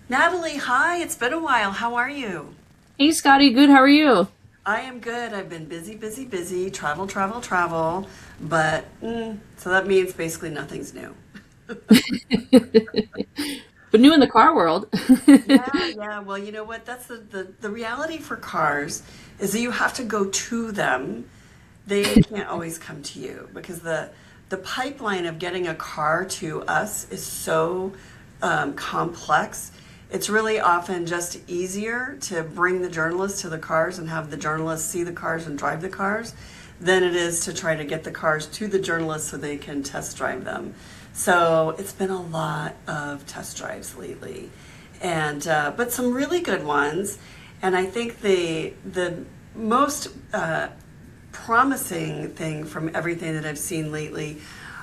Natalie, hi, it's been a while. How are you? Hey Scotty, good. How are you? I am good. I've been busy, busy, busy, travel, travel, travel, but so that means basically nothing's new. But new in the car world. Yeah, yeah. Well, you know what? That's the reality for cars is that you have to go to them. They can't always come to you because the pipeline of getting a car to us is so complex. It's really often just easier to bring the journalists to the cars and have the journalists see the cars and drive the cars than it is to try to get the cars to the journalists so they can test drive them. So it's been a lot of test drives lately, and but some really good ones. And I think the most promising thing from everything that I've seen lately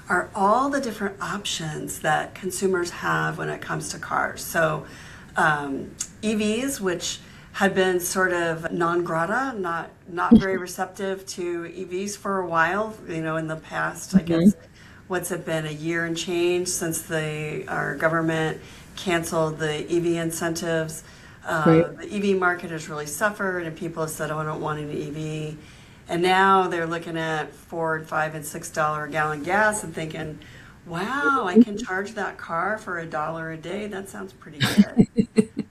are all the different options that consumers have when it comes to cars. So EVs, which had been sort of non grata, not very receptive to EVs for a while. In the past, I Mhm. guess, what's it been, a year and change since our government canceled the EV incentives. Right. The EV market has really suffered, and people have said, "Oh, I don't want an EV." And now they're looking at $4 and $5 and $6 a gallon gas and thinking, "Wow, I can charge that car for $1 a day. That sounds pretty good."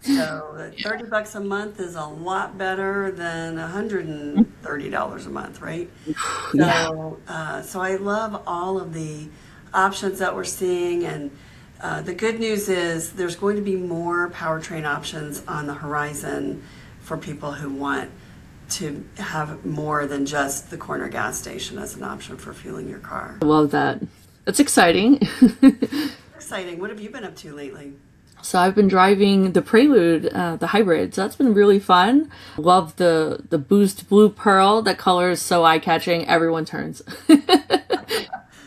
So $30 a month is a lot better than $130 a month, right? Yeah. So I love all of the options that we're seeing, and the good news is there's going to be more powertrain options on the horizon for people who want to have more than just the corner gas station as an option for fueling your car. I love that. That's exciting. Exciting. What have you been up to lately? So I've been driving the Prelude, the hybrid. So that's been really fun. Love the Boost Blue Pearl. That color is so eye-catching. Everyone turns.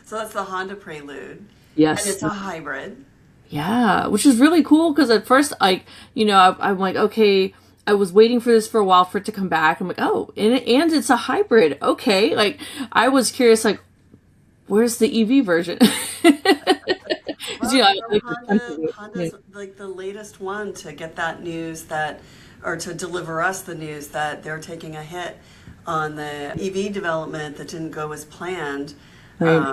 So that's the Honda Prelude, and Yes. it's a hybrid. Yeah, which is really cool because at first, I'm like, okay, I was waiting for this for a while for it to come back. I'm like, oh, and it's a hybrid. Okay, like I was curious, like, where's the EV version? Because Well, I like the Honda's like the latest one to get that news or to deliver us the news that they're taking a hit on the EV development that didn't go as planned. right,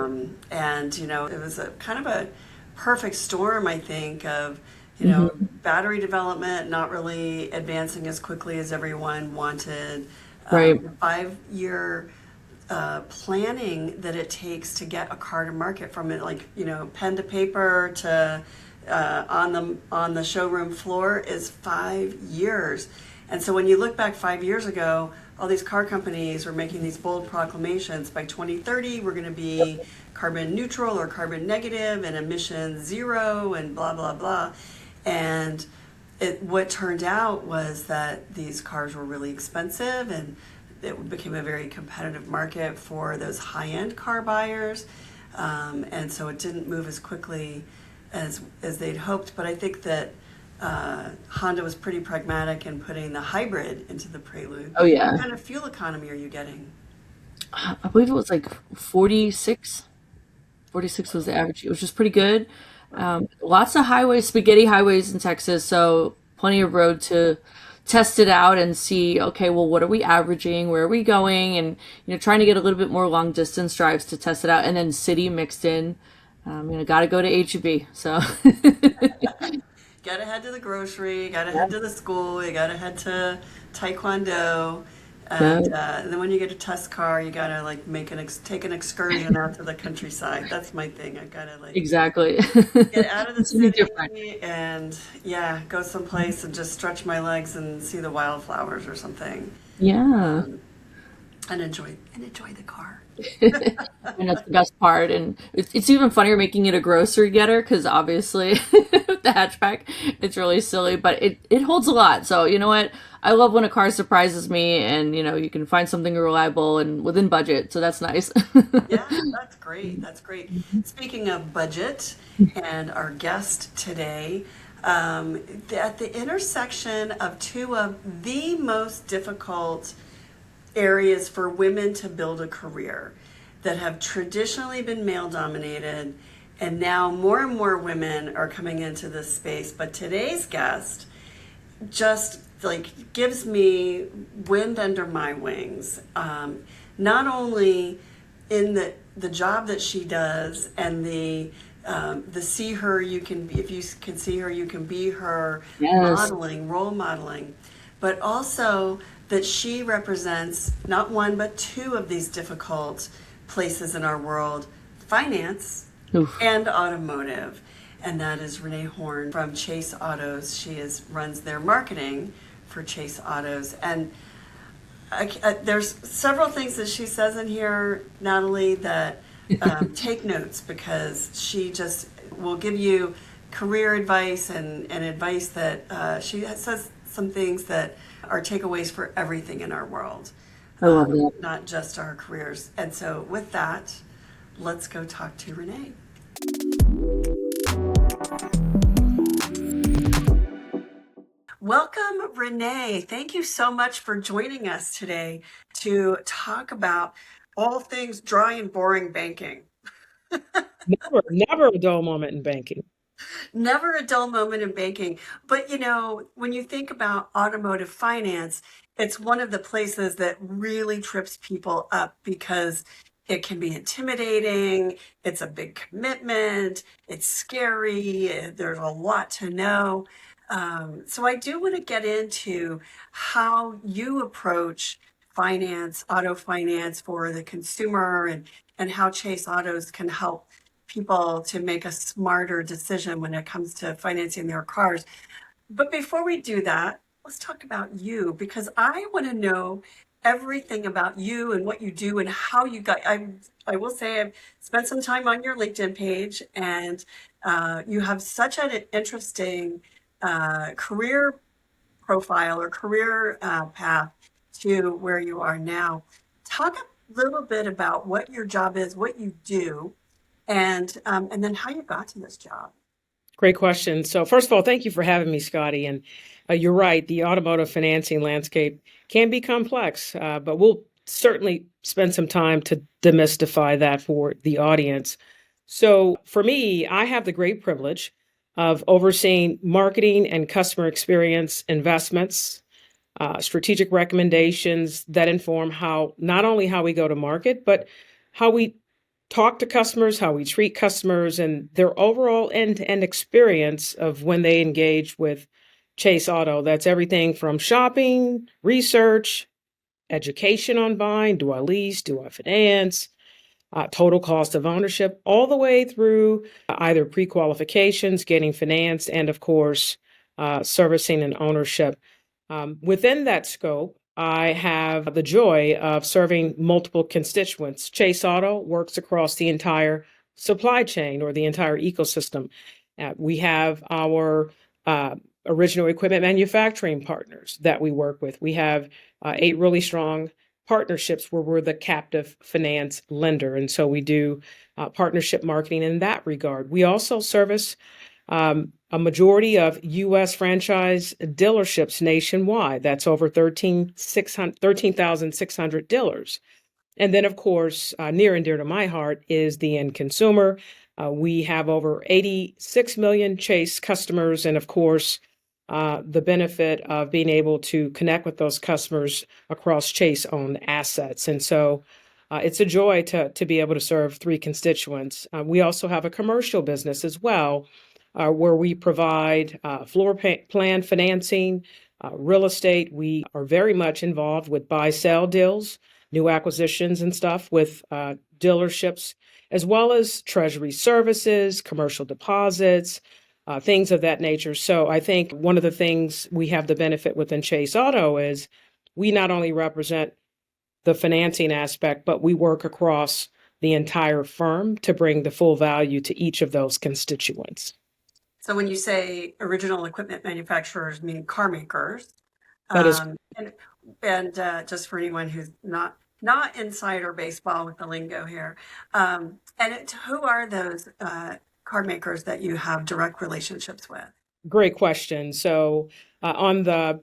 And it was a kind of a perfect storm, I think, of, hmm battery development not really advancing as quickly as everyone wanted. right, 5 year planning that it takes to get a car to market from it, like pen to paper to on the showroom floor is 5 years. And so when you look back 5 years ago, all these car companies were making these bold proclamations. By 2030, we're going to be carbon neutral or carbon negative and emission zero and blah blah blah. And what turned out was that these cars were really expensive, and it became a very competitive market for those high-end car buyers, and so it didn't move as quickly as they'd hoped. But I think that Honda was pretty pragmatic in putting the hybrid into the Prelude. oh What yeah. kind of fuel economy are you getting? I believe it was like 46. 46 was the average. It was just pretty good. Lots of highways, spaghetti highways in Texas, so plenty of road to test it out and see, okay, well, what are we averaging? Where are we going? And, trying to get a little bit more long distance drives to test it out. And then city mixed in. Got to go to HEB. So, Gotta head to the grocery, gotta head to the school, you gotta head to Taekwondo. yeah, And then when you get a test car, you gotta like take an excursion out to the countryside. That's my thing. I gotta like exactly. get out of the Something different. city and yeah, go someplace and just stretch my legs and see the wildflowers or something, Yeah. and enjoy the car. And that's the best part. And it's even funnier making it a grocery getter because obviously the hatchback, it's really silly, but it holds a lot. So you know what? I love when a car surprises me and you can find something reliable and within budget. So that's nice. Yeah, that's great. That's great. Speaking of budget and our guest today, at the intersection of two of the most difficult areas for women to build a career that have traditionally been male dominated And now more and more women are coming into this space. But today's guest just like gives me wind under my wings. Not only in the job that she does and the see her you can be, if you can see her you can be her, Yes. modeling, role modeling, but also that she represents not one but two of these difficult places in our world: finance Oof. and automotive. And that is Reneé Horne from Chase Autos. She runs their marketing for Chase Autos. And there's several things that she says in here, Natalie, that take notes, because she just will give you career advice and advice that she says some things that are takeaways for everything in our world, I love that. not just our careers. And so with that, let's go talk to Reneé. Welcome, Reneé. Thank you so much for joining us today to talk about all things dry and boring banking. Never a dull moment in banking. Never a dull moment in banking. But when you think about automotive finance, it's one of the places that really trips people up because it can be intimidating. It's a big commitment. It's scary. There's a lot to know. So I do want to get into how you approach finance, auto finance for the consumer, and how Chase Autos can help people to make a smarter decision when it comes to financing their cars. But before we do that, let's talk about you, because I want to know everything about you and what you do and how you got. I will say I've spent some time on your LinkedIn page, and you have such an interesting career profile or career path to where you are now. Talk a little bit about what your job is, what you do, and then how you got to this job. Great question. So first of all, thank you for having me, Scotty. And you're right, the automotive financing landscape can be complex, but we'll certainly spend some time to demystify that for the audience. So for me, I have the great privilege of overseeing marketing and customer experience investments, strategic recommendations that inform how not only how we go to market, but how we talk to customers, how we treat customers, and their overall end-to-end experience of when they engage with Chase Auto. That's everything from shopping, research, education on buying, do I lease, do I finance, total cost of ownership, all the way through either pre-qualifications, getting financed, and of course, servicing and ownership. Within that scope, I have the joy of serving multiple constituents. Chase Auto works across the entire supply chain or the entire ecosystem. We have our original equipment manufacturing partners that we work with. We have 8 really strong partnerships where we're the captive finance lender. And so we do partnership marketing in that regard. We also service a majority of U.S. franchise dealerships nationwide. That's over 13,600 dealers. And then, of course, near and dear to my heart is the end consumer. We have over 86 million Chase customers, and of course, the benefit of being able to connect with those customers across Chase-owned assets. And so it's a joy to be able to serve 3 constituents. We also have a commercial business as well, where we provide floor plan financing, real estate. We are very much involved with buy-sell deals, new acquisitions and stuff with dealerships, as well as treasury services, commercial deposits, things of that nature. So I think one of the things we have the benefit within Chase Auto is we not only represent the financing aspect, but we work across the entire firm to bring the full value to each of those constituents. So when you say original equipment manufacturers, meaning car makers, That is and just for anyone who's not insider baseball with the lingo here, who are those car makers that you have direct relationships with? great question. So on the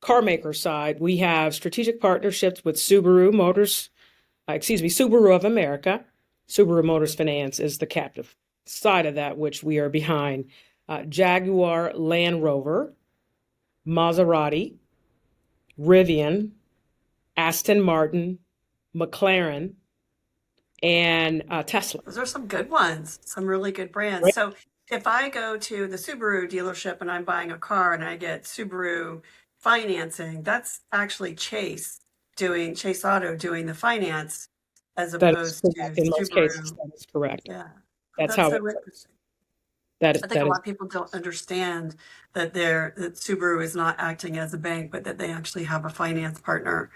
car maker side, we have strategic partnerships with Subaru of America. Subaru Motors Finance is the captive side of that, which we are behind, Jaguar Land Rover, Maserati, Rivian, Aston Martin, McLaren, and Tesla. Those are some good ones, some really good brands. Right? So if I go to the Subaru dealership and I'm buying a car and I get Subaru financing, that's actually Chase Auto doing the finance as That is opposed correct. to In most cases, Subaru. that is correct. Yeah, That's that's how it so works. interesting. I think a That lot is of people don't understand that Subaru is not acting as a bank, but that they actually have a finance partner.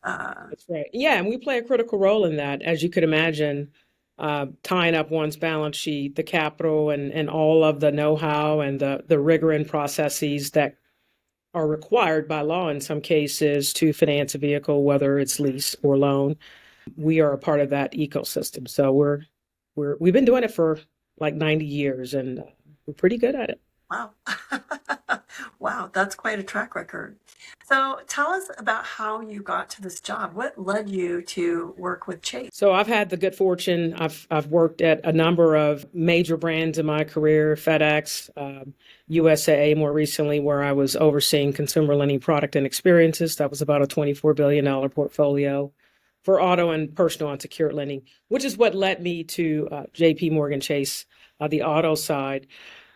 that's right. Yeah, and we play a critical role in that, as you could imagine, tying up one's balance sheet, the capital, and all of the know-how and the rigor and processes that are required by law in some cases to finance a vehicle, whether it's lease or loan. We are a part of that ecosystem. So we've been doing it for like 90 years, and we're pretty good at it. Wow. Wow, that's quite a track record. So tell us about how you got to this job. What led you to work with Chase? So I've had the good fortune. I've worked at a number of major brands in my career, FedEx, USAA more recently, where I was overseeing consumer lending product and experiences. That was about a $24 billion portfolio for auto and personal unsecured lending, which is what led me to JP Morgan Chase, the auto side.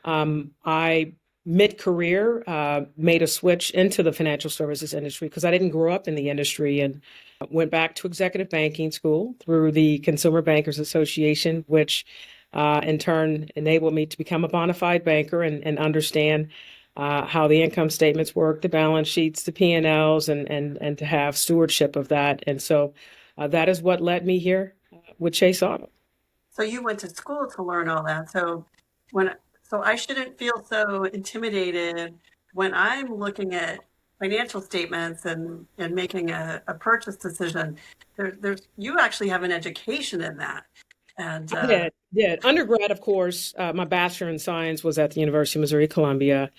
I mid-career made a switch into the financial services industry because I didn't grow up in the industry, and went back to executive banking school through the Consumer Bankers Association, which in turn enabled me to become a bona fide banker and understand how the income statements work, the balance sheets, the P&Ls, and to have stewardship of that. And so that is what led me here with Chase Auto. So you went to school to learn all that. When so I shouldn't feel so intimidated when I'm looking at financial statements and making a purchase decision. There's you actually have an education in that. And I did. Undergrad, of course, my bachelor in science was at the University of Missouri Columbia,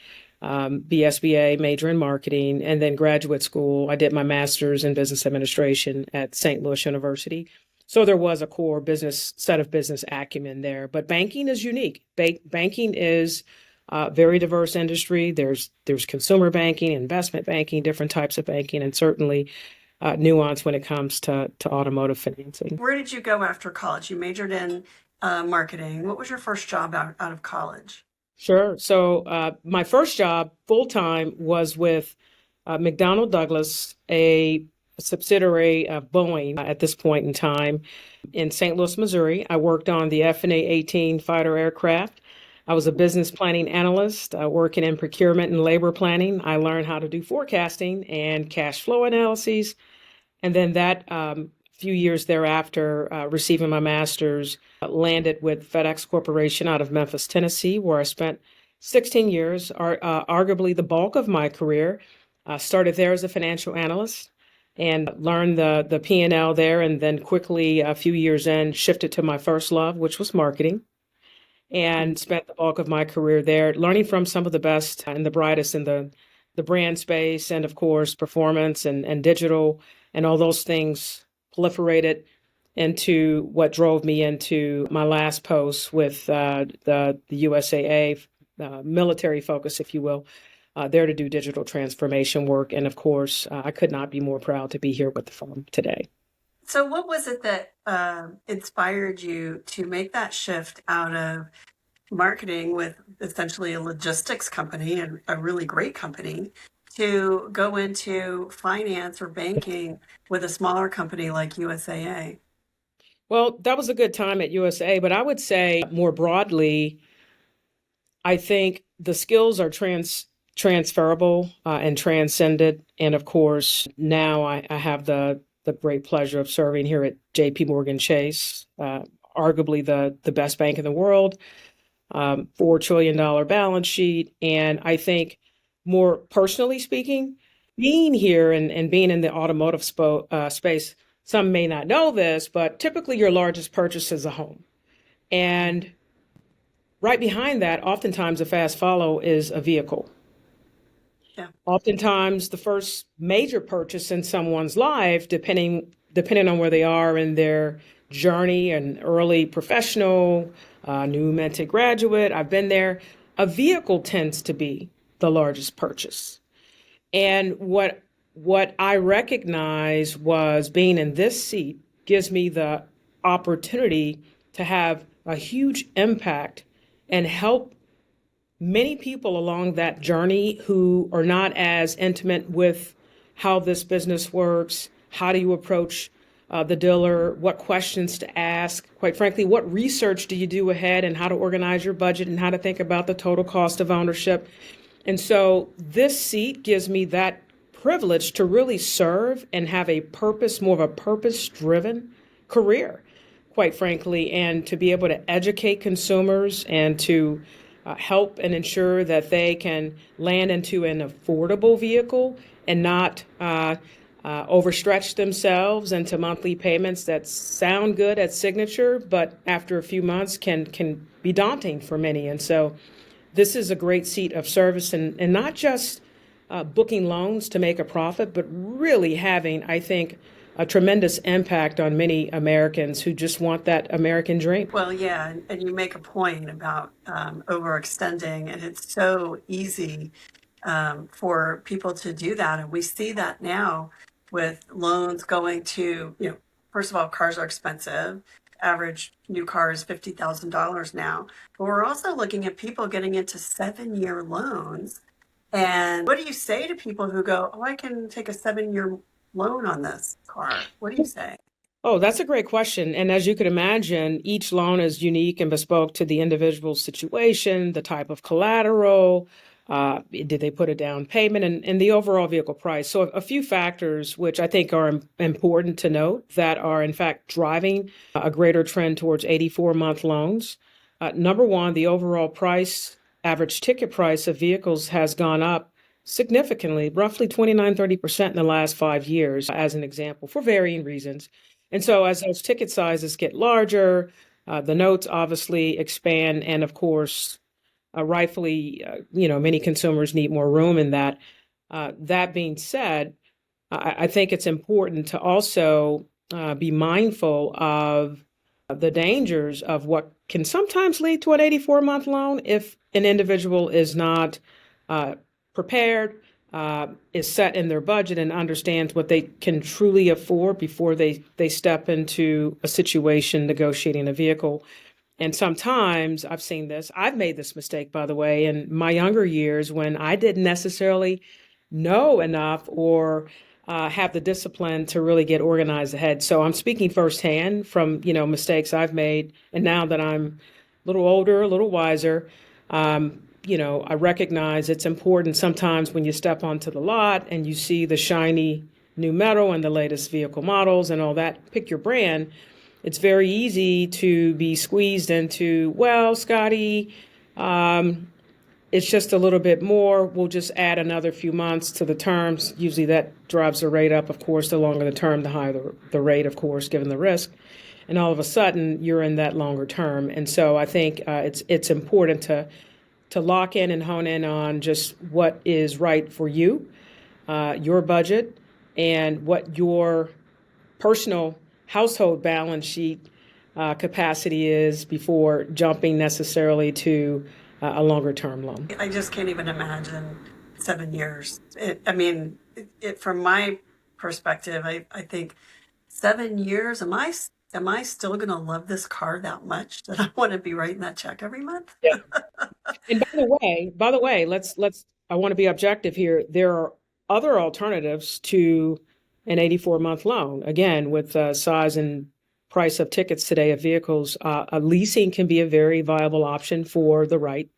BSBA, major in marketing, and then graduate school. I did my master's in business administration at St. Louis University. So there was a core business set of business acumen there. But banking is unique. Banking is a very diverse industry. There's consumer banking, investment banking, different types of banking, and certainly nuance when it comes to automotive financing. where did you go after college? You majored in marketing. What was your first job out of college? Sure. So my first job full time was with McDonnell Douglas, a subsidiary of Boeing at this point in time in St. Louis, Missouri. I worked on the F&A 18 fighter aircraft. I was a business planning analyst working in procurement and labor planning. I learned how to do forecasting and cash flow analyses. And then that few years thereafter, receiving my master's, landed with FedEx Corporation out of Memphis, Tennessee, where I spent 16 years, arguably the bulk of my career. Started there as a financial analyst and learned the P&L there, and then quickly, a few years in, shifted to my first love, which was marketing, and spent the bulk of my career there, learning from some of the best and the brightest in the brand space, and of course, performance and digital, and all those things proliferated into what drove me into my last post with the USAA, military focus, if you will, there to do digital transformation work. And of course, I could not be more proud to be here with the firm today. So what was it that inspired you to make that shift out of marketing with essentially a logistics company and a really great company to go into finance or banking with a smaller company like USAA? Well, that was a good time at USA, but I would say more broadly, I think the skills are transferable and transcended. And of course, now I have the great pleasure of serving here at JP Morgan Chase, arguably the best bank in the world, $4 trillion balance sheet. And I think more personally speaking, being here and being in the automotive space, some may not know this, but typically your largest purchase is a home. And right behind that, oftentimes a fast follow is a vehicle. Yeah. Oftentimes the first major purchase in someone's life, depending on where they are in their journey, an early professional, new minted graduate, I've been there. A vehicle tends to be the largest purchase. And what I recognize was being in this seat gives me the opportunity to have a huge impact and help many people along that journey who are not as intimate with how this business works. How do you approach the dealer? What questions to ask? Quite frankly, what research do you do ahead, and how to organize your budget, and how to think about the total cost of ownership? And so this seat gives me that privilege to really serve and have a purpose, more of a purpose-driven career, quite frankly, and to be able to educate consumers and to help and ensure that they can land into an affordable vehicle and not overstretch themselves into monthly payments that sound good at signature, but after a few months can be daunting for many. And so this is a great seat of service, and not just booking loans to make a profit, but really having, I think, a tremendous impact on many Americans who just want that American dream. Well, yeah, and you make a point about overextending, and it's so easy for people to do that. And we see that now with loans going to, first of all, cars are expensive. Average new car is $50,000 now. But we're also looking at people getting into 7-year loans. And what do you say to people who go, oh, I can take a 7-year loan on this car? What do you say? Oh, that's a great question. And as you can imagine, each loan is unique and bespoke to the individual situation, the type of collateral, did they put a down payment, and the overall vehicle price. So a few factors which I think are important to note that are in fact driving a greater trend towards 84-month loans. Number one, the overall price, average ticket price of vehicles has gone up significantly, roughly 29-30% in the last 5 years, as an example, for varying reasons. And so as those ticket sizes get larger, the notes obviously expand, and of course, rightfully, many consumers need more room in that. That being said, I think it's important to also be mindful of the dangers of what can sometimes lead to an 84-month loan if an individual is not prepared, is set in their budget, and understands what they can truly afford before they step into a situation negotiating a vehicle. And sometimes I've seen this. I've made this mistake, by the way, in my younger years when I didn't necessarily know enough or have the discipline to really get organized ahead. So I'm speaking firsthand from, mistakes I've made. And now that I'm a little older, a little wiser, I recognize it's important sometimes when you step onto the lot and you see the shiny new metal and the latest vehicle models and all that, pick your brand. It's very easy to be squeezed into, well, Scotty, it's just a little bit more. We'll just add another few months to the terms. Usually that drives the rate up. Of course, the longer the term, the higher the rate, of course, given the risk. And all of a sudden, you're in that longer term. And so I think it's important to lock in and hone in on just what is right for you, your budget, and what your personal household balance sheet capacity is before jumping necessarily to a longer term loan. I just can't even imagine 7 years. From my perspective, I think 7 years, am I still going to love this car that much that I want to be writing that check every month? Yeah. And by the way, I want to be objective here. There are other alternatives to an 84-month loan. Again, with size and price of tickets today of vehicles, leasing can be a very viable option for the right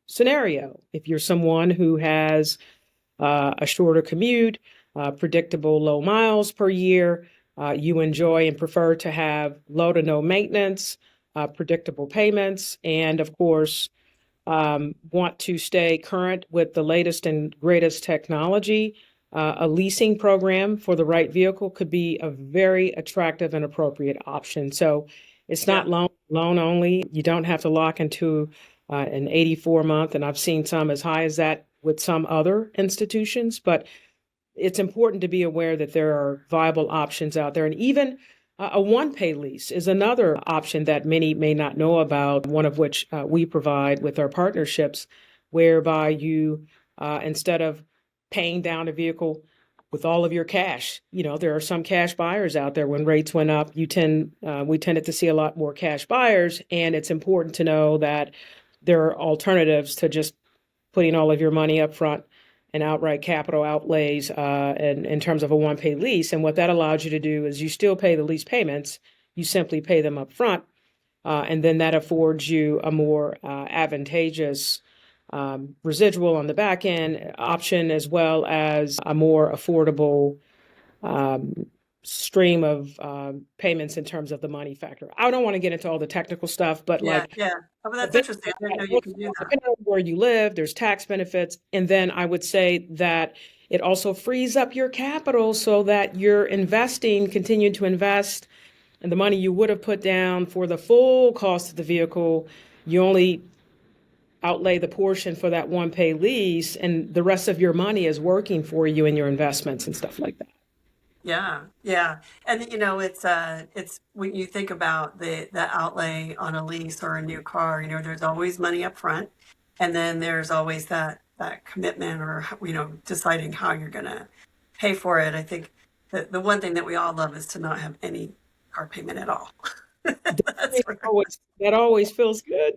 scenario. If you're someone who has a shorter commute, predictable low miles per year, you enjoy and prefer to have low to no maintenance, predictable payments, and of course, want to stay current with the latest and greatest technology, a leasing program for the right vehicle could be a very attractive and appropriate option. So it's not loan only. You don't have to lock into an 84-month, and I've seen some as high as that with some other institutions, but it's important to be aware that there are viable options out there. And even A one-pay lease is another option that many may not know about, one of which we provide with our partnerships, whereby you, instead of paying down a vehicle with all of your cash, there are some cash buyers out there. When rates went up, we tended to see a lot more cash buyers, and it's important to know that there are alternatives to just putting all of your money up front and outright capital outlays in terms of a one-pay lease. And what that allows you to do is you still pay the lease payments, you simply pay them up front, and then that affords you a more advantageous residual on the back end option, as well as a more affordable stream of payments in terms of the money factor. I don't want to get into all the technical stuff, but Yeah, like, yeah. Oh, but that's interesting. I didn't know you could do that. depending on where you live, there's tax benefits. And then I would say that it also frees up your capital so that you're continue to invest, and the money you would have put down for the full cost of the vehicle, you only outlay the portion for that one pay lease, and the rest of your money is working for you in your investments and stuff like that. Yeah, yeah. And it's when you think about the outlay on a lease or a new car, there's always money up front, and then there's always that commitment, or deciding how you're gonna pay for it. I think the one thing that we all love is to not have any car payment at all. That's for That always feels good.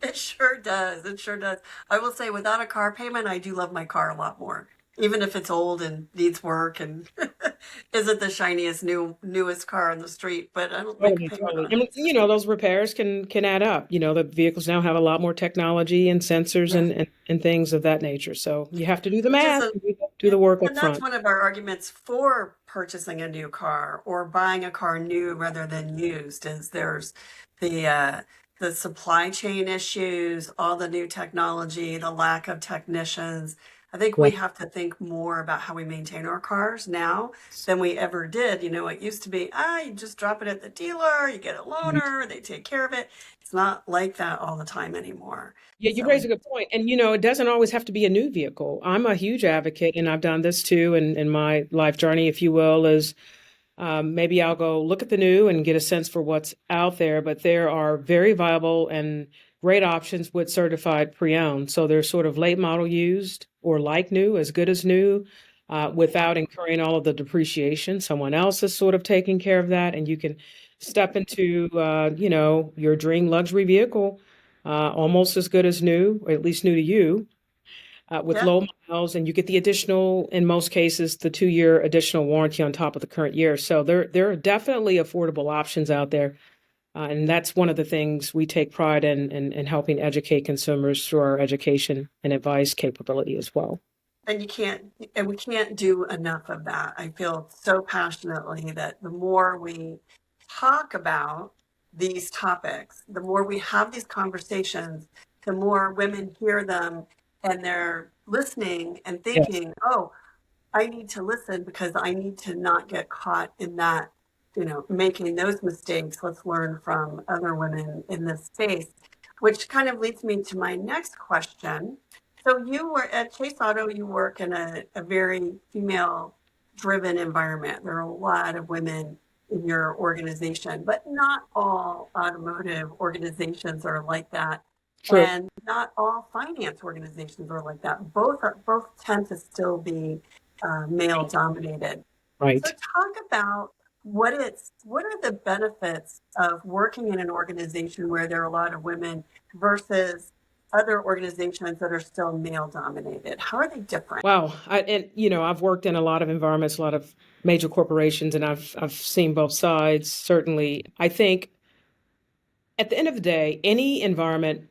It sure does. It sure does. I will say, without a car payment, I do love my car a lot more, even if it's old and needs work and isn't the shiniest newest car on the street. But I don't make a payment Totally. on And it. those repairs can add up. The vehicles now have a lot more technology and sensors Yeah, and things of that nature. So you have to do the which is math, a do the work up and that's front. one of our arguments for purchasing a new car or buying a car new rather than used. Is there's the uh, the supply chain issues, all the new technology, the lack of technicians. I think we Right. have to think more about how we maintain our cars now than we ever did. It used to be, you just drop it at the dealer, you get a loaner, they take care of it. It's not like that all the time anymore. Yeah, you So raise we, a good point. And it doesn't always have to be a new vehicle. I'm a huge advocate, and I've done this too in my life journey, if you will, is maybe I'll go look at the new and get a sense for what's out there, but there are very viable and great options with certified pre-owned. So they're sort of late model used or like new, as good as new, without incurring all of the depreciation. Someone else is sort of taking care of that, and you can step into, your dream luxury vehicle, almost as good as new, or at least new to you, with yeah. low miles, and you get the additional, in most cases, the 2-year additional warranty on top of the current year. So there are definitely affordable options out there, and that's one of the things we take pride in helping educate consumers through our education and advice capability as well. And we can't do enough of that. I feel so passionately that the more we talk about these topics, the more we have these conversations, the more women hear them and they're listening and Yes, thinking, oh, I need to listen because I need to not get caught in that, making those mistakes. Let's learn from other women in this space, which kind of leads me to my next question. So you were at Chase Auto, you work in a very female driven environment. There are a lot of women in your organization, but not all automotive organizations are like that. true. And not all finance organizations are like that. Both tend to still be male dominated. So Right. talk about what are the benefits of working in an organization where there are a lot of women versus other organizations that are still male dominated. How are they different? Wow. I've worked in a lot of environments, a lot of major corporations, and I've seen both sides. Certainly, I think at the end of the day, any environment,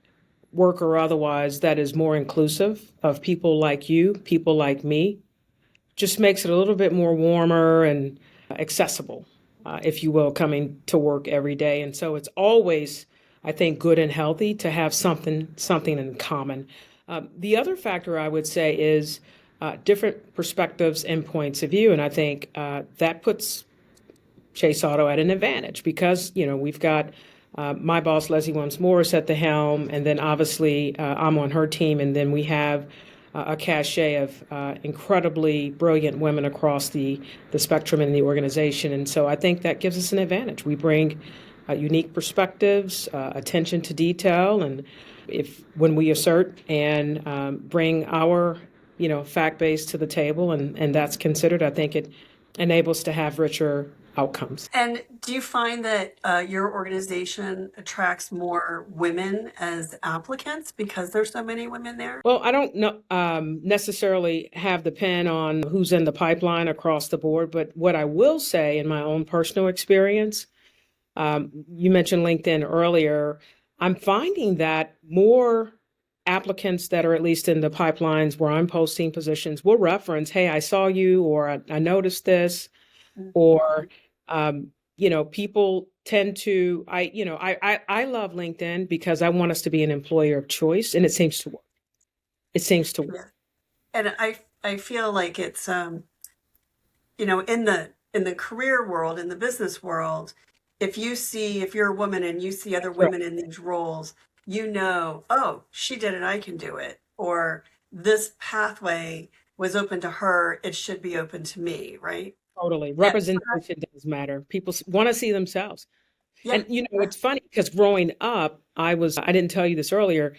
work or otherwise, that is more inclusive of people like you, people like me, just makes it a little bit more warmer and accessible, if you will, coming to work every day. And so it's always, I think, good and healthy to have something in common. The other factor I would say is different perspectives and points of view, and I think that puts Chase Auto at an advantage because we've got my boss Leslie Williams Morris at the helm, and then obviously I'm on her team, and then we have a cachet of incredibly brilliant women across the spectrum in the organization. And so I think that gives us an advantage. We bring unique perspectives, attention to detail, and if when we assert and bring our fact base to the table, and that's considered, I think it enables to have richer outcomes. And do you find that your organization attracts more women as applicants because there's so many women there? Well, I don't know, necessarily have the pen on who's in the pipeline across the board, but what I will say in my own personal experience, you mentioned LinkedIn earlier. I'm finding that more applicants that are at least in the pipelines where I'm posting positions will reference, "Hey, I saw you," or I noticed this, or people tend to. I love LinkedIn because I want us to be an employer of choice, and it seems to work. It seems to work. Yeah. And I feel like it's in the career world, in the business world, if you're a woman and you see other women in these roles, oh, she did it, I can do it. Or this pathway was open to her, it should be open to me, right? Totally. Representation does matter. People want to see themselves. Yeah. And it's funny because growing up, I didn't tell you this earlier,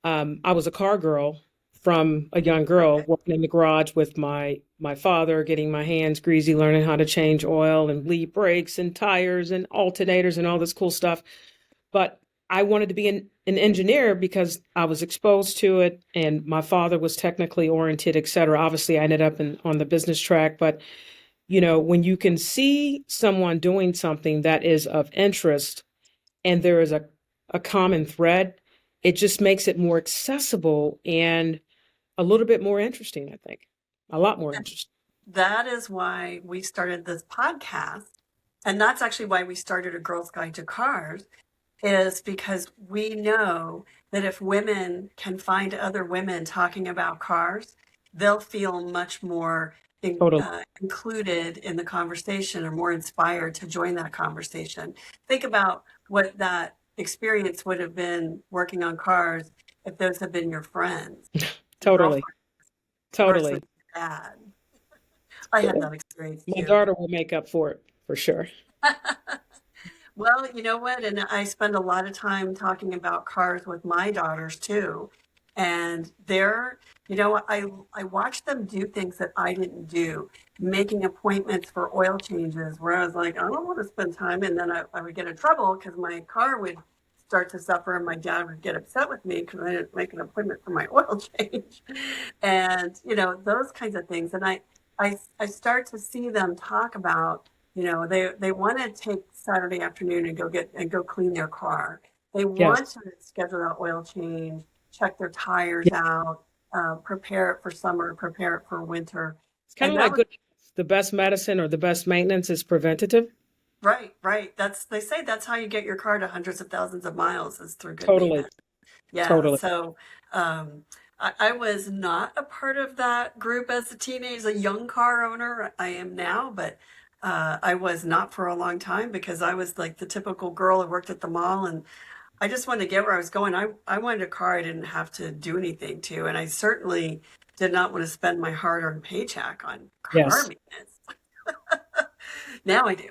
I was a car girl from a young girl, working in the garage with my father, getting my hands greasy, learning how to change oil and bleed brakes and tires and alternators and all this cool stuff. But I wanted to be an engineer because I was exposed to it, and my father was technically oriented, et cetera. Obviously, I ended up on the business track. But, when you can see someone doing something that is of interest and there is a common thread, it just makes it more accessible and a little bit more interesting, I think. A lot more interesting. That is why we started this podcast. And that's actually why we started A Girl's Guide to Cars, is because we know that if women can find other women talking about cars, they'll feel much more included in the conversation or more inspired to join that conversation. Think about what that experience would have been working on cars if those had been your friends. Totally. Totally. Dad. I had that experience too. My daughter will make up for it, for sure. Well, you know what? And I spend a lot of time talking about cars with my daughters too. And I watch them do things that I didn't do, making appointments for oil changes where I was like, I don't want to spend time. And then I would get in trouble because my car would start to suffer and my dad would get upset with me because I didn't make an appointment for my oil change. And, those kinds of things. And I start to see them talk about, they want to take Saturday afternoon and go clean their car. They want to schedule that oil change, check their tires out, prepare it for summer, prepare it for winter. It's kind of like the best medicine or the best maintenance is preventative. Right. They say that's how you get your car to hundreds of thousands of miles, is through good Totally. maintenance. Yeah. Totally. So I was not a part of that group as a teenager, a young car owner. I am now, but I was not for a long time because I was like the typical girl who worked at the mall, and I just wanted to get where I was going. I wanted a car I didn't have to do anything to, and I certainly did not want to spend my hard-earned paycheck on car maintenance. Now I do.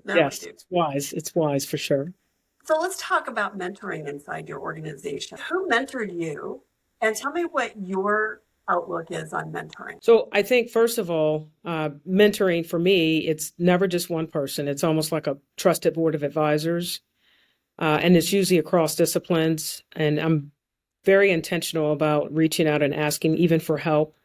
Yes, it's wise. It's wise for sure. So let's talk about mentoring inside your organization. Who mentored you? And tell me what your outlook is on mentoring. So I think, first of all, mentoring for me, it's never just one person. It's almost like a trusted board of advisors. And it's usually across disciplines. And I'm very intentional about reaching out and asking even for help,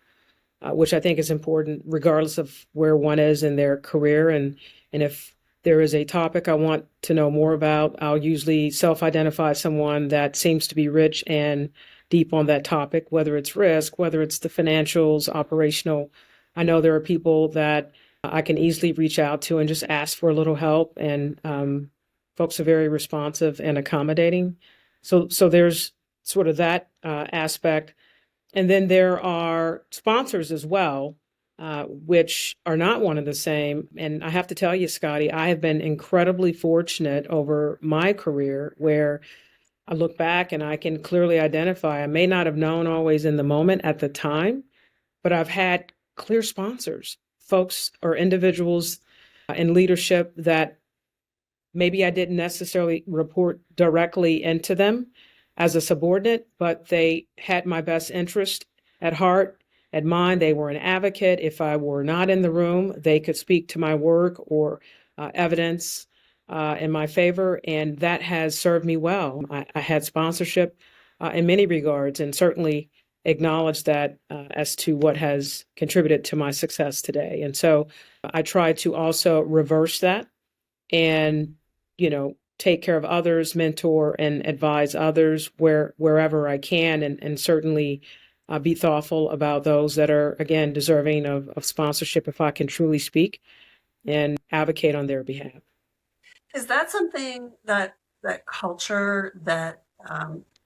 which I think is important regardless of where one is in their career. And if there is a topic I want to know more about, I'll usually self-identify someone that seems to be rich and deep on that topic, whether it's risk, whether it's the financials, operational. I know there are people that I can easily reach out to and just ask for a little help. And folks are very responsive and accommodating. So there's sort of that aspect. And then there are sponsors as well, which are not one and the same. And I have to tell you, Scotty, I have been incredibly fortunate over my career where I look back and I can clearly identify. I may not have known always in the moment at the time, but I've had clear sponsors, folks or individuals in leadership that maybe I didn't necessarily report directly into them as a subordinate, but they had my best interest at heart, at mind. They were an advocate. If I were not in the room, they could speak to my work or evidence in my favor, and that has served me well. I had sponsorship in many regards, and certainly acknowledge that as to what has contributed to my success today. And so I try to also reverse that and take care of others, mentor and advise others wherever I can, and certainly be thoughtful about those that are, again, deserving of sponsorship if I can truly speak and advocate on their behalf. Is that something that culture that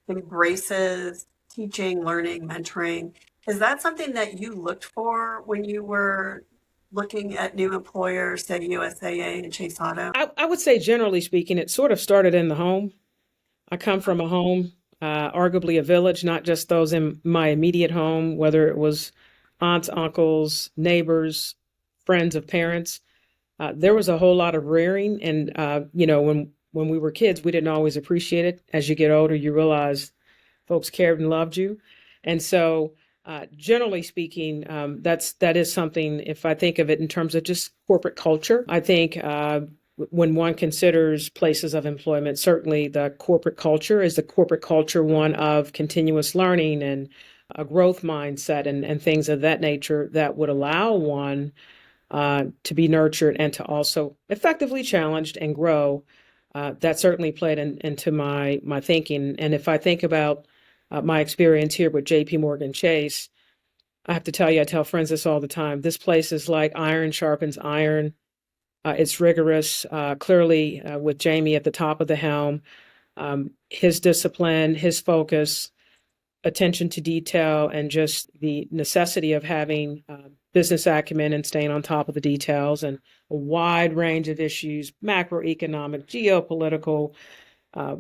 embraces teaching, learning, mentoring, is that something that you looked for when you were looking at new employers, say USAA and Chase Auto? I would say, generally speaking, it sort of started in the home. I come from a home, arguably a village, not just those in my immediate home, whether it was aunts, uncles, neighbors, friends of parents. There was a whole lot of rearing, and when we were kids, we didn't always appreciate it. As you get older, you realize folks cared and loved you, and so generally speaking, that is something. If I think of it in terms of just corporate culture, I think when one considers places of employment, certainly the corporate culture is the corporate culture one of continuous learning and a growth mindset and things of that nature that would allow one to be nurtured and to also effectively challenged and grow. That certainly played into my thinking. And if I think about my experience here with JP Morgan Chase, I have to tell you, I tell friends this all the time. This place is like iron sharpens iron. It's rigorous, clearly with Jamie at the top of the helm. His discipline, his focus, attention to detail, and just the necessity of having business acumen and staying on top of the details and a wide range of issues, macroeconomic, geopolitical,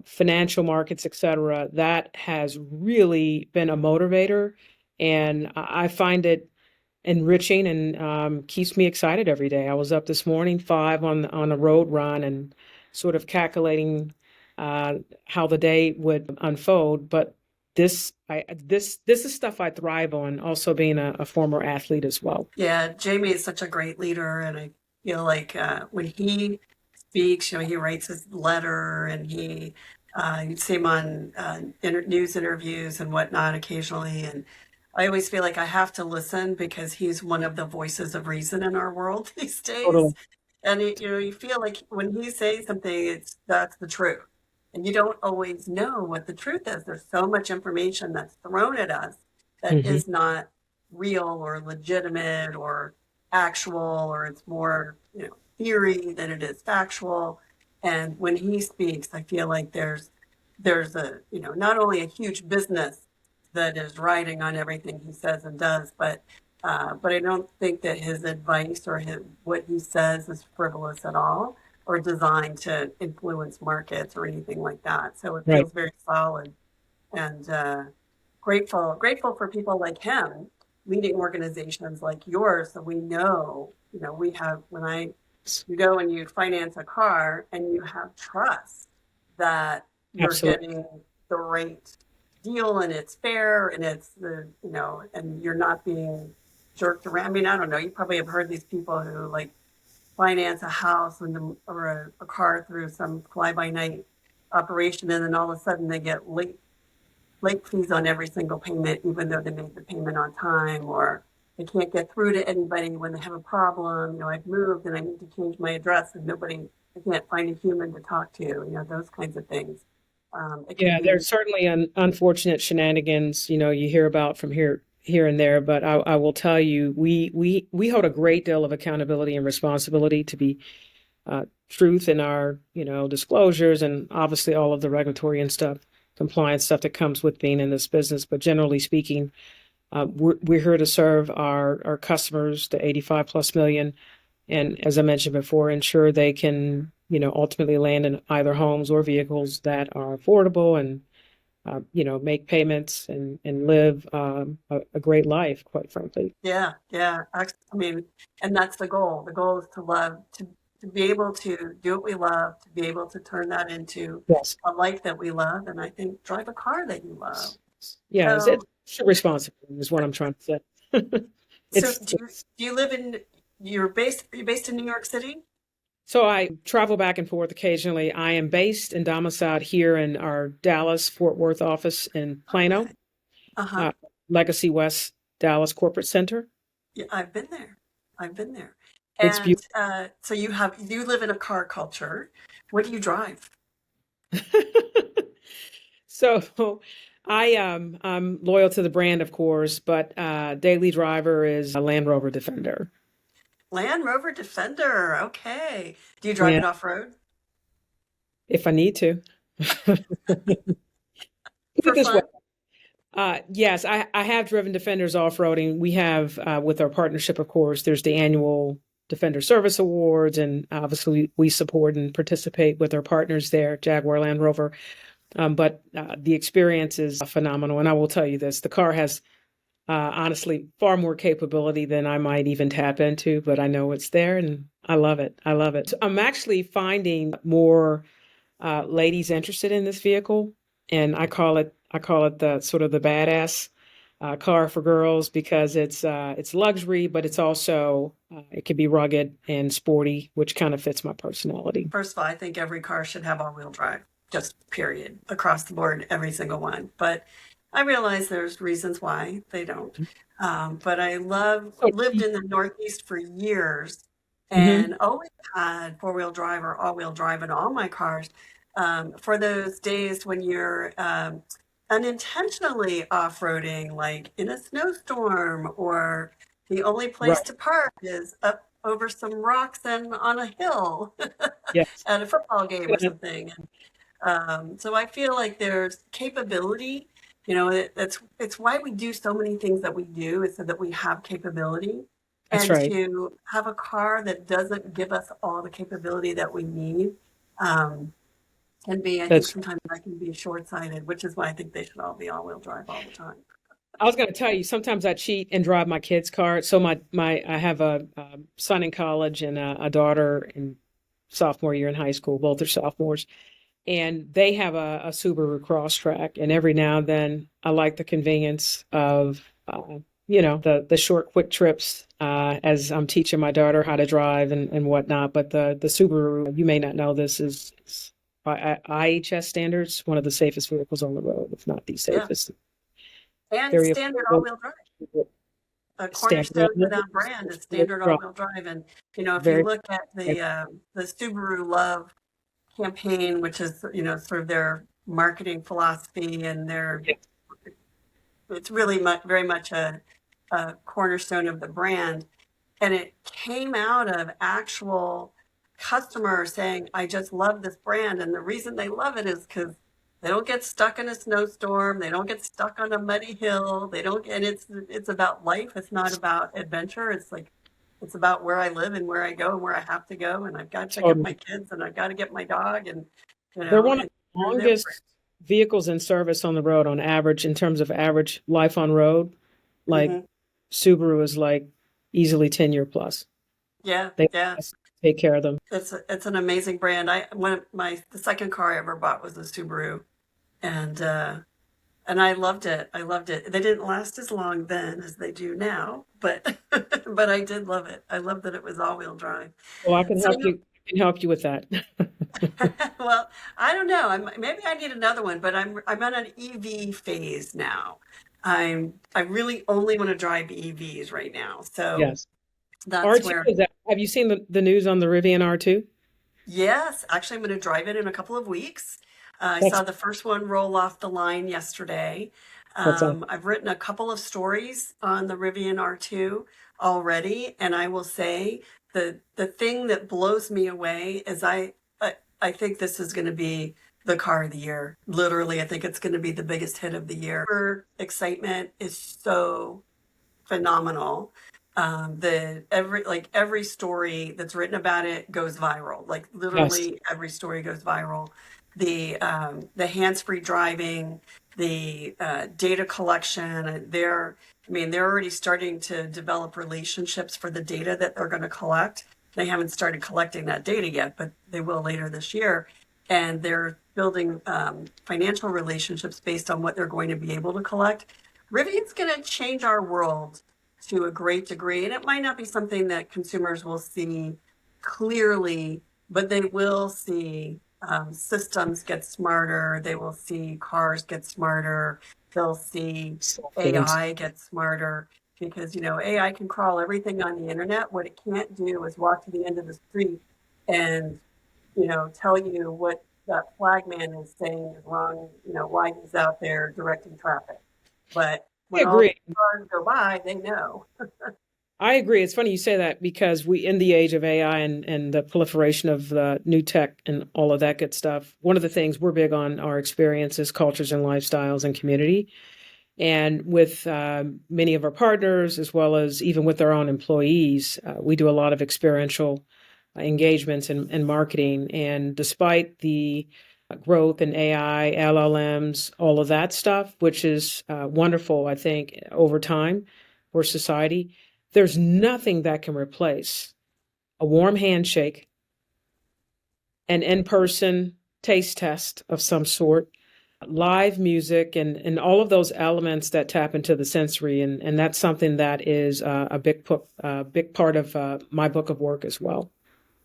financial markets, et cetera. That has really been a motivator. And I find it enriching and keeps me excited every day. I was up this morning, 5 on a road run and sort of calculating how the day would unfold. But this is stuff I thrive on, also being a former athlete as well. Yeah, Jamie is such a great leader, and I feel like when he speaks, he writes his letter, and you see him on news interviews and whatnot occasionally, and I always feel like I have to listen because he's one of the voices of reason in our world these days. Totally. And you feel like when he says something, that's the truth. And you don't always know what the truth is. There's so much information that's thrown at us that is not real or legitimate or actual, or it's more, theory than it is factual. And when he speaks, I feel like there's a, not only a huge business that is riding on everything he says and does, but I don't think that his advice or what he says is frivolous at all or designed to influence markets or anything like that. So it feels very solid, and grateful for people like him leading organizations like yours. So we know, we have, you go and you finance a car and you have trust that you're getting the right deal and it's fair and it's and you're not being jerked around. I mean, I don't know. You probably have heard these people who finance a house or a car through some fly-by-night operation, and then all of a sudden they get late fees on every single payment, even though they made the payment on time, or they can't get through to anybody when they have a problem. I've moved and I need to change my address, and I can't find a human to talk to. Those kinds of things. There's certainly unfortunate shenanigans, you hear about from here and there, but I will tell you, we hold a great deal of accountability and responsibility to be truth in our, disclosures, and obviously all of the regulatory and compliance stuff that comes with being in this business. But generally speaking, we're here to serve our customers, the 85 plus million, and as I mentioned before, ensure they can ultimately land in either homes or vehicles that are affordable and make payments and live a great life, quite frankly. Yeah, yeah. I mean, and that's the goal. The goal is to love, to be able to do what we love, to be able to turn that into Yes. a life that we love, and I think drive a car that you love. Yeah, So, it's a responsibility is what I'm trying to say. so It's, do you live in, are you based in New York City? so I travel back and forth occasionally. I am based and domiciled here in our Dallas Fort Worth office in Plano, Okay. Uh-huh. uh, Legacy West Dallas Corporate Center. Yeah, I've been there. I've been there. It's And beautiful. so you live in a car culture. What do you drive? So I'm loyal to the brand, of course, but daily driver is a Land Rover Defender. Land Rover Defender. Okay. Do you drive Yeah, it off road if I need to. Put it for this way. fun? Yes, I have driven Defenders off-roading. We have, with our partnership, of course, there's the annual Defender Service Awards, and obviously we support and participate with our partners there, Jaguar Land Rover. But the experience is phenomenal. And I will tell you this, the car has honestly far more capability than I might even tap into, but I know it's there and I love it. I love it. So I'm actually finding more ladies interested in this vehicle, and I call it the sort of the badass car for girls because it's luxury, but it's also it can be rugged and sporty, which kind of fits my personality. First of all, I think every car should have all-wheel drive, just period, across the board, every single one. But I realize there's reasons why they don't. But I So, lived in the Northeast for years mhm, and always had four-wheel drive or all-wheel drive in all my cars. For those days when you're unintentionally off-roading, like in a snowstorm, or the only place right. to park is up over some rocks and on a hill Yes. at a football game or something. So I feel like there's capability. It's why we do so many things that we do is so that we have capability. That's And right. to have a car that doesn't give us all the capability that we need um, can be, I think That's sometimes that can be short-sighted, which is why I think they should all be all-wheel drive all the time. I was going to tell you, sometimes I cheat and drive my kids' car. So my I have a son in college and a daughter in sophomore year in high school. Both are sophomores, and they have a Subaru Crosstrek. And every now and then, I like the convenience of the short, quick trips as I'm teaching my daughter how to drive and whatnot. But the Subaru, you may not know this, is by IHS standards one of the safest vehicles on the road, if not the Yeah, safest. and Very standard affordable. all-wheel drive. A Standard. cornerstone for that brand is standard all-wheel drive. And if you Very. look at the Subaru Love campaign, which is sort of their marketing philosophy, and it's really very much a cornerstone of the brand. And it came out of actual customers saying, I just love this brand. And the reason they love it is because they don't get stuck in a snowstorm. They don't get stuck on a muddy hill. They don't, and it's about life. It's not about adventure. It's about where I live and where I go and where I have to go. And I've got to pick up my Totally. kids and I've got to get my dog They're one of and the they're there for longest vehicles in service on the road on average in terms of average life on road. it. Like Subaru is like easily 10-year plus. Yeah, They yeah. take care of them. It's an amazing brand. The second car I ever bought was a Subaru, and I loved it. I loved it. They didn't last as long then as they do now, but but I did love it. I love that it was all-wheel drive. Well, I can So help you. I can help you with that. well, I don't know. Maybe I need another one, but I'm on an EV phase now. I really only want to drive EVs right now. So Yes. that's R2 where is that. Have you seen the news on the Rivian R2? Yes, actually, I'm going to drive it in a couple of weeks. I That's saw the first one roll off the line yesterday. that's awesome. I've written a couple of stories on the Rivian R2 already, and I will say the thing that blows me away is I think this is going to be the car of the year. Literally, I think it's going to be the biggest hit of the year. Her excitement is so phenomenal. Every story that's written about it goes viral. Like Yes. literally every story goes viral. The hands-free driving, the data collection. They're already starting to develop relationships for the data that they're going to collect. They haven't started collecting that data yet, but they will later this year. And they're building financial relationships based on what they're going to be able to collect. Rivian's going to change our world to a great degree, and it might not be something that consumers will see clearly, but they will see systems get smarter. They will see cars get smarter. They'll see AI get smarter because, AI can crawl everything on the internet. What it can't do is walk to the end of the street and, tell you what that flag man is saying is wrong, why he's out there directing traffic. But I when all agree. the cars go by, they know. I agree. It's funny you say that because in the age of AI and the proliferation of new tech and all of that good stuff, one of the things we're big on are experiences, cultures, and lifestyles and community. And with many of our partners, as well as even with our own employees, we do a lot of experiential engagements and marketing. And despite the growth in AI, LLMs, all of that stuff, which is wonderful, I think, over time for society, there's nothing that can replace a warm handshake, an in-person taste test of some sort, live music, and all of those elements that tap into the sensory. And that's something that is a big part of my book of work as well.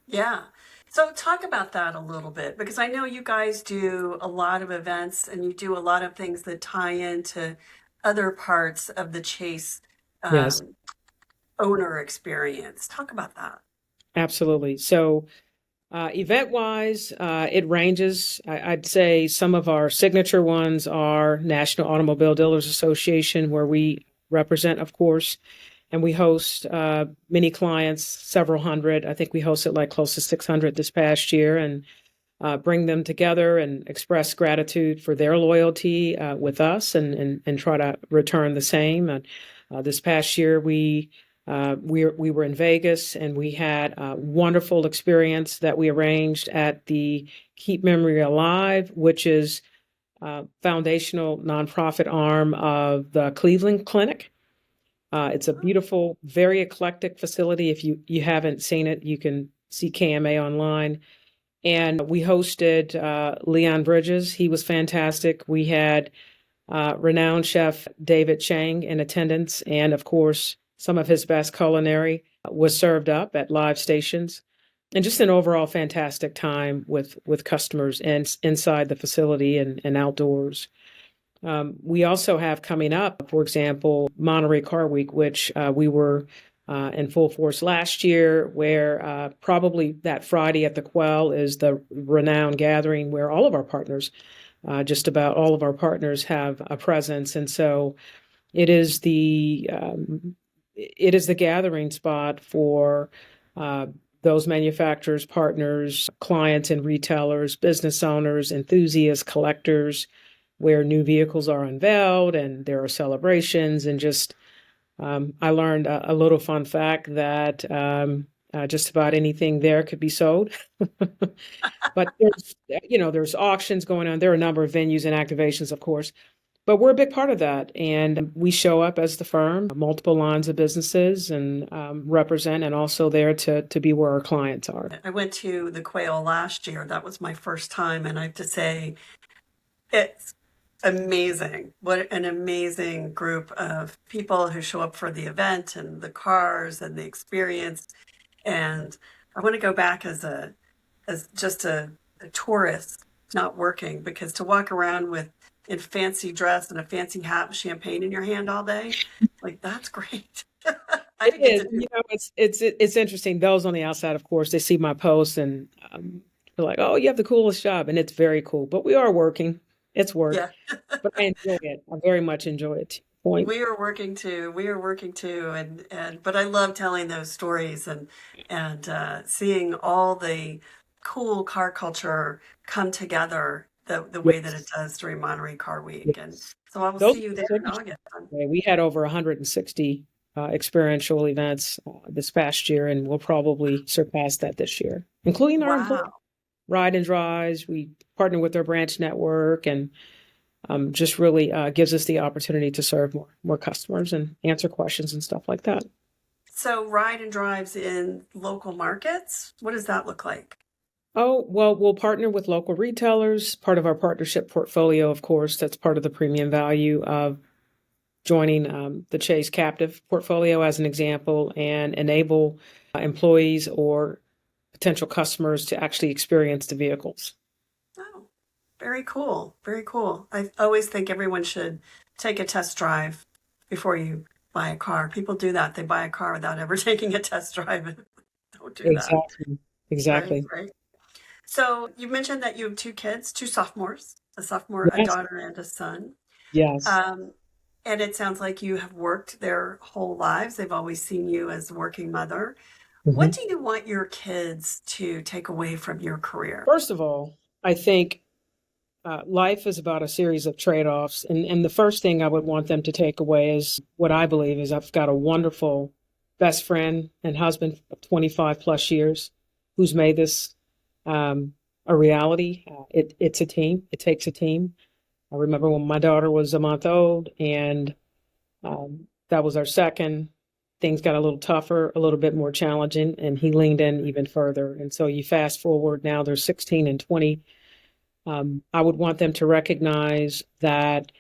Yeah. So talk about that a little bit, because I know you guys do a lot of events and you do a lot of things that tie into other parts of the Chase Yes, owner experience. Talk about that. absolutely. So event-wise, it ranges. I'd say some of our signature ones are National Automobile Dealers Association, where we represent, of course, and we host many clients, several hundred. I think we hosted like close to 600 this past year, and bring them together and express gratitude for their loyalty with us, and try to return the same. And this past year, we were in Vegas, and we had a wonderful experience that we arranged at the Keep Memory Alive, which is a foundational nonprofit arm of the Cleveland Clinic. It's a beautiful, very eclectic facility. If you haven't seen it, you can see KMA online. And we hosted Leon Bridges. He was fantastic. We had renowned chef David Chang in attendance, and of course, some of his best culinary was served up at live stations, and just an overall fantastic time with customers and inside the facility and outdoors. We also have coming up, for example, Monterey Car Week, which we were in full force last year, where probably that Friday at the Quell is the renowned gathering where all of our partners, just about all of our partners, have a presence. And so it is the gathering spot for those manufacturers, partners, clients, and retailers, business owners, enthusiasts, collectors, where new vehicles are unveiled and there are celebrations. And just I learned a little fun fact that just about anything there could be sold. But there's auctions going on. There are a number of venues and activations, of course, but we're a big part of that. And we show up as the firm, multiple lines of businesses, and represent, and also there to be where our clients are. I went to the Quail last year. That was my first time, and I have to say, it's amazing. What an amazing group of people who show up for the event and the cars and the experience. And I want to go back as just a tourist not working, because to walk around in fancy dress and a fancy hat with champagne in your hand all day, like, that's great. I It didn't get is. to do It's interesting. Those on the outside, of course, they see my posts and they're like, "Oh, you have the coolest job," and it's very cool. But we are working. It's work, yeah. but I enjoy it. I very much enjoy it. Point. We are working too. We are working too, and but I love telling those stories and seeing all the cool car culture come together the way that it Yes. does during Monterey Car Week. And Yes. so I will Those see you there are in August. we had over 160 experiential events this past year, and we'll probably surpass that this year, including our employee Wow. ride and drives. We partner with our branch network, and just really gives us the opportunity to serve more customers and answer questions and stuff like that. So ride and drives in local markets, what does that look like? Oh, well, we'll partner with local retailers. Part of our partnership portfolio, of course, that's part of the premium value of joining the Chase captive portfolio as an example, and enable employees or potential customers to actually experience the vehicles. Oh, very cool. Very cool. I always think everyone should take a test drive before you buy a car. People do that. They buy a car without ever taking a test drive. Don't do that. Exactly. Right, Exactly. right. So you mentioned that you have two kids, two sophomores, a sophomore, a Yes. daughter, and a son. Yes. Um, and it sounds like you have worked their whole lives. They've always seen you as a working mother. What Mhm. do you want your kids to take away from your career? First of all, I think life is about a series of trade-offs. And the first thing I would want them to take away is what I believe is I've got a wonderful best friend and husband of 25 plus years who's made this a reality. It's a team. It takes a team. I remember when my daughter was a month old, and that was our second. Things got a little tougher, a little bit more challenging, and he leaned in even further. And so you fast forward now, they're 16 and 20. I would want them to recognize that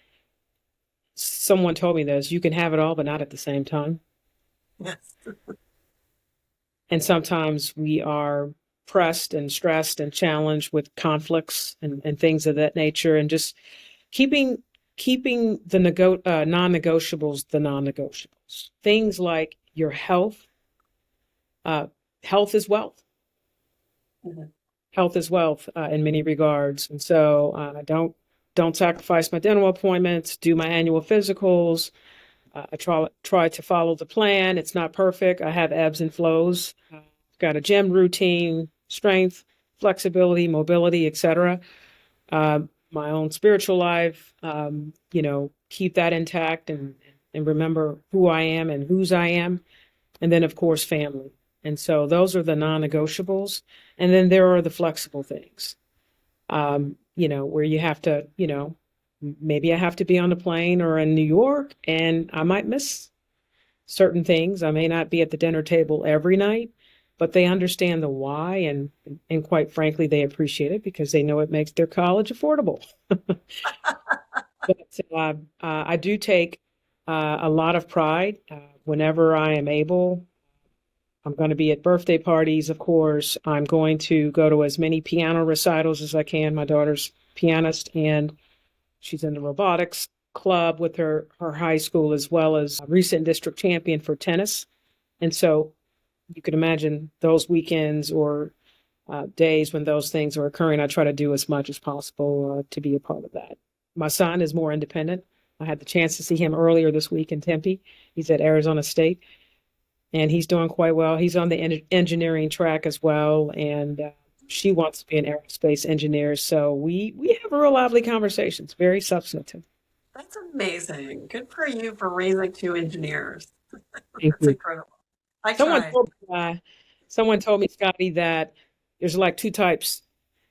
someone told me this, you can have it all, but not at the same time. Yes. And sometimes we are pressed and stressed and challenged with conflicts and things of that nature, and just keeping the non-negotiables the non-negotiables. Things like your health. Health is wealth. Mhm. Health is wealth in many regards, and so don't sacrifice my dental appointments. Do my annual physicals. I try to follow the plan. It's not perfect. I have ebbs and flows. Got a gym routine, strength, flexibility, mobility, etc. My own spiritual life, keep that intact, and remember who I am and whose I am. And then, of course, family. And so those are the non-negotiables. And then there are the flexible things, where you have to, maybe I have to be on a plane or in New York, and I might miss certain things. I may not be at the dinner table every night, but they understand the why, and quite frankly, they appreciate it because they know it makes their college affordable. But I do take a lot of pride whenever I am able. I'm going to be at birthday parties, of course. I'm going to go to as many piano recitals as I can. My daughter's pianist, and she's in the robotics club with her high school, as well as a recent district champion for tennis. And so you can imagine those weekends or days when those things are occurring, I try to do as much as possible to be a part of that. My son is more independent. I had the chance to see him earlier this week in Tempe. He's at Arizona State, and he's doing quite well. He's on the engineering track as well, and she wants to be an aerospace engineer. So we have real lively conversations, very substantive. That's amazing. Good for you for raising two engineers. Thank That's you. incredible. I Someone try. told me, someone told me, Scotty, that there's like two types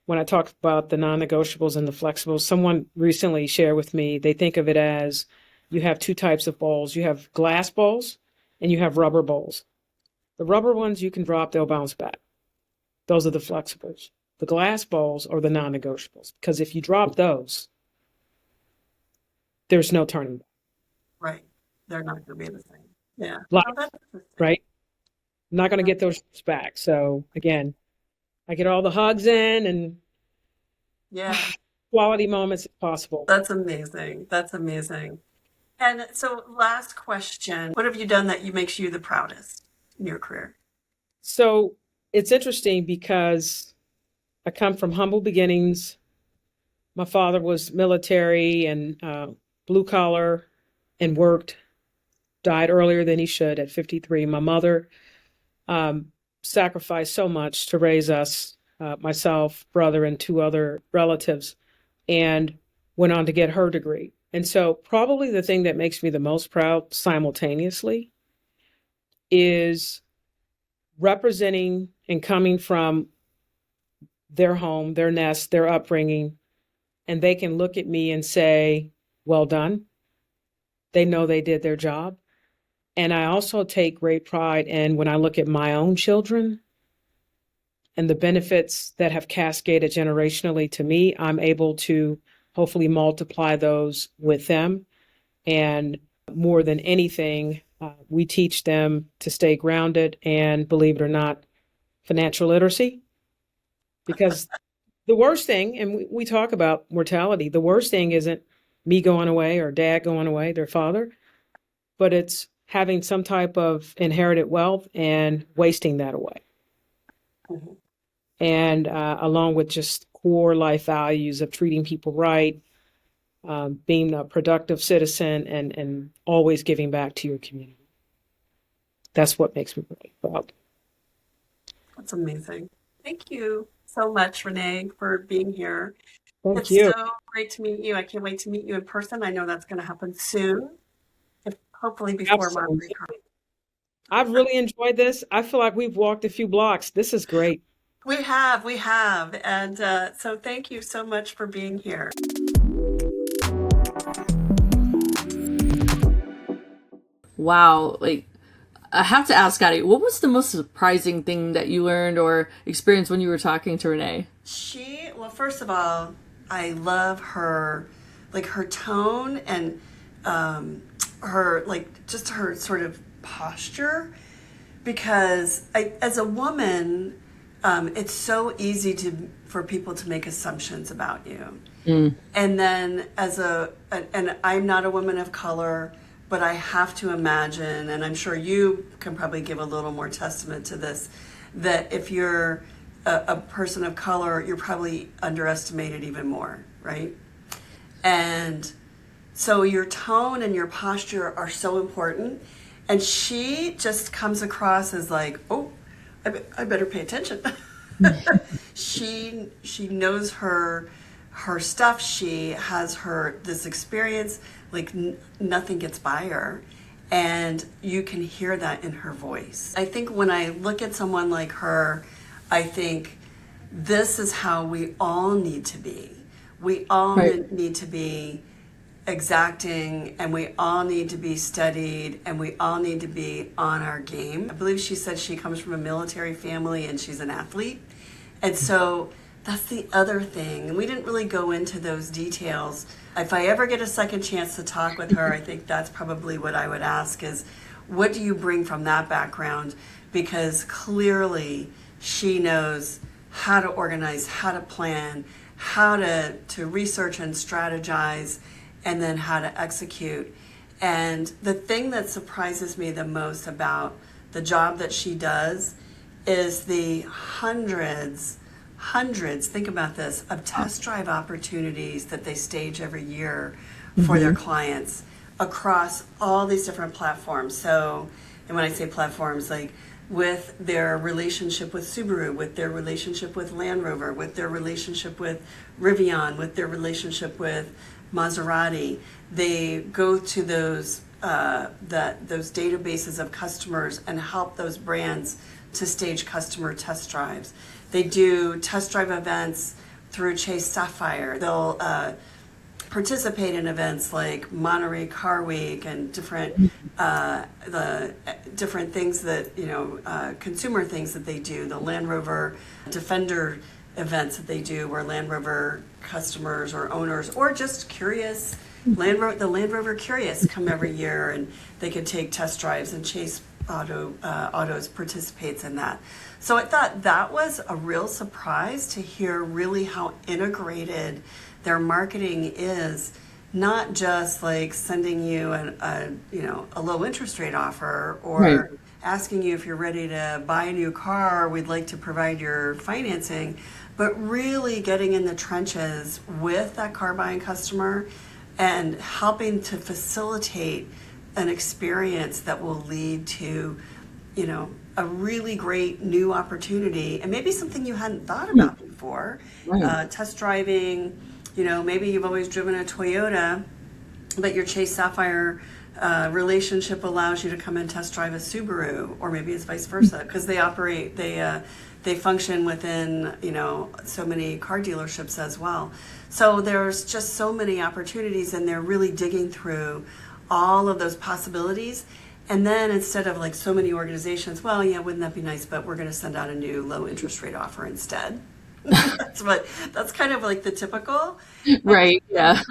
when I talk about the non-negotiables and the flexibles. Someone recently shared with me, they think of it as you have two types of balls. You have glass balls and you have rubber balls. The rubber ones you can drop, they'll bounce back. Those are the flexibles. The glass balls are the non-negotiables, because if you drop those, there's no turning back. Right. They're not going to be the same. Yeah. Life, Oh, that's interesting. right? I'm not going to get those back. So again, I get all the hugs in and Yeah. quality moments if possible. That's amazing. That's amazing. And so last question, what have you done that makes you the proudest in your career? So it's interesting because I come from humble beginnings. My father was military and blue collar and worked, died earlier than he should at 53. My mother um, sacrificed so much to raise us, myself, brother, and two other relatives, and went on to get her degree. And so, probably the thing that makes me the most proud simultaneously is representing and coming from their home, their nest, their upbringing, and they can look at me and say, well done. They know they did their job. And I also take great pride in when I look at my own children and the benefits that have cascaded generationally to me, I'm able to hopefully multiply those with them. And more than anything, we teach them to stay grounded and, believe it or not, financial literacy. Because the worst thing, and we talk about mortality, the worst thing isn't me going away or dad going away, their father, but it's having some type of inherited wealth and wasting that away. Mhm. And along with just core life values of treating people right, being a productive citizen, and always giving back to your community. That's what makes me really proud. That's amazing. Thank you so much, Renee, for being here. Thank It's you. so great to meet you. I can't wait to meet you in person. I know that's going to happen soon, if hopefully before Marbury Absolutely. Con. I've really enjoyed this. I feel like we've walked a few blocks. This is great. We have. And so thank you so much for being here. Wow, like I have to ask Scotty, what was the most surprising thing that you learned or experienced when you were talking to Renee? Well, first of all, I love her, like her tone and her, like just her sort of posture. Because as a woman, it's so easy for people to make assumptions about you. And then and I'm not a woman of color, but I have to imagine, and I'm sure you can probably give a little more testament to this, that if you're a person of color, you're probably underestimated even more, right? And so your tone and your posture are so important. And she just comes across as like, oh, I better pay attention. She knows her stuff. She has this experience, like nothing gets by her. And you can hear that in her voice. I think when I look at someone like her, I think this is how we all need to be. We all Right. need to be exacting, and we all need to be studied, and we all need to be on our game. I believe she said she comes from a military family and she's an athlete. And so that's the other thing. And we didn't really go into those details. If I ever get a second chance to talk with her, I think that's probably what I would ask is, what do you bring from that background? Because clearly she knows how to organize, how to plan, how to research and strategize, and then how to execute. And the thing that surprises me the most about the job that she does is the hundreds, think about this, of test drive opportunities that they stage every year for their clients across all these different platforms. So, and when I say platforms, like with their relationship with Subaru, with their relationship with Land Rover, with their relationship with Rivian, with their relationship with Maserati, they go to those databases of customers and help those brands to stage customer test drives. They do test drive events through Chase Sapphire. They'll participate in events like Monterey Car Week and different the different things that consumer things that they do. The Land Rover Defender events that they do, where Land Rover customers or owners or just curious the Land Rover curious come every year, and they can take test drives, and Chase Autos participates in that. So I thought that was a real surprise to hear really how integrated their marketing is, not just like sending you a low interest rate offer or Right. asking you if you're ready to buy a new car, we'd like to provide your financing, but really getting in the trenches with that car buying customer and helping to facilitate an experience that will lead to, a really great new opportunity and maybe something you hadn't thought about before. Right. Test driving, maybe you've always driven a Toyota, but your Chase Sapphire relationship allows you to come and test drive a Subaru, or maybe it's vice versa, because they they function within, so many car dealerships as well. So there's just so many opportunities, and they're really digging through all of those possibilities. And then instead of like so many organizations, well, yeah, wouldn't that be nice, but we're going to send out a new low interest rate offer instead. That's kind of like the typical. Right. Yeah.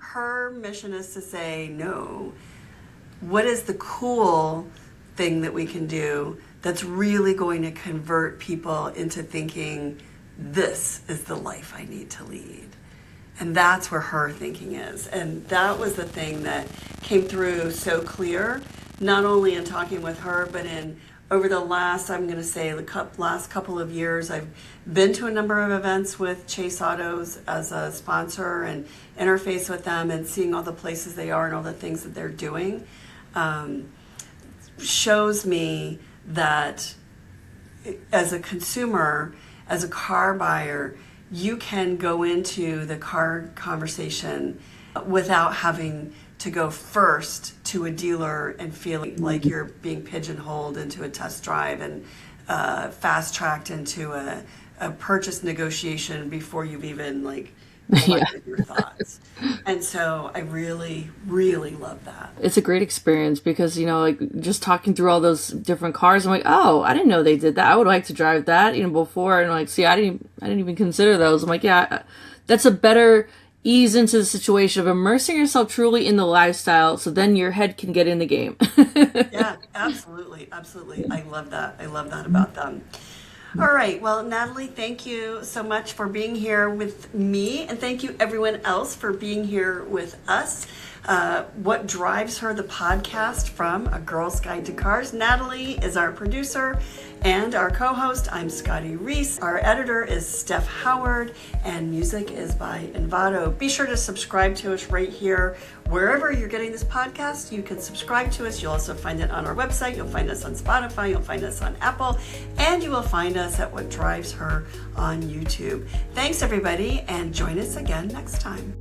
Her mission is to say, no, what is the cool thing that we can do that's really going to convert people into thinking this is the life I need to lead? And that's where her thinking is. And that was the thing that came through so clear, not only in talking with her, but in over the last, I'm going to say, the last couple of years, I've been to a number of events with Chase Autos as a sponsor and interface with them and seeing all the places they are and all the things that they're doing. Shows me that as a consumer, as a car buyer, you can go into the car conversation without having to go first to a dealer and feeling like you're being pigeonholed into a test drive and fast-tracked into a purchase negotiation before you've even collected your thoughts. And so I really, really love that. It's a great experience because, just talking through all those different cars, I'm like, oh, I didn't know they did that. I would like to drive that, before. And see, I didn't even consider those. I'm like, yeah, that's a better ease into the situation of immersing yourself truly in the lifestyle. So then your head can get in the game. Yeah, absolutely. Absolutely. I love that. I love that about them. All right. Well, Natalie, thank you so much for being here with me. And thank you everyone else for being here with us. What Drives Her, the podcast from A Girl's Guide to Cars. Natalie is our producer and our co-host. I'm Scotty Reese. Our editor is Steph Howard, and music is by Envato. Be sure to subscribe to us right here. Wherever you're getting this podcast, you can subscribe to us. You'll also find it on our website. You'll find us on Spotify. You'll find us on Apple. And you will find us at What Drives Her on YouTube. Thanks, everybody, and join us again next time.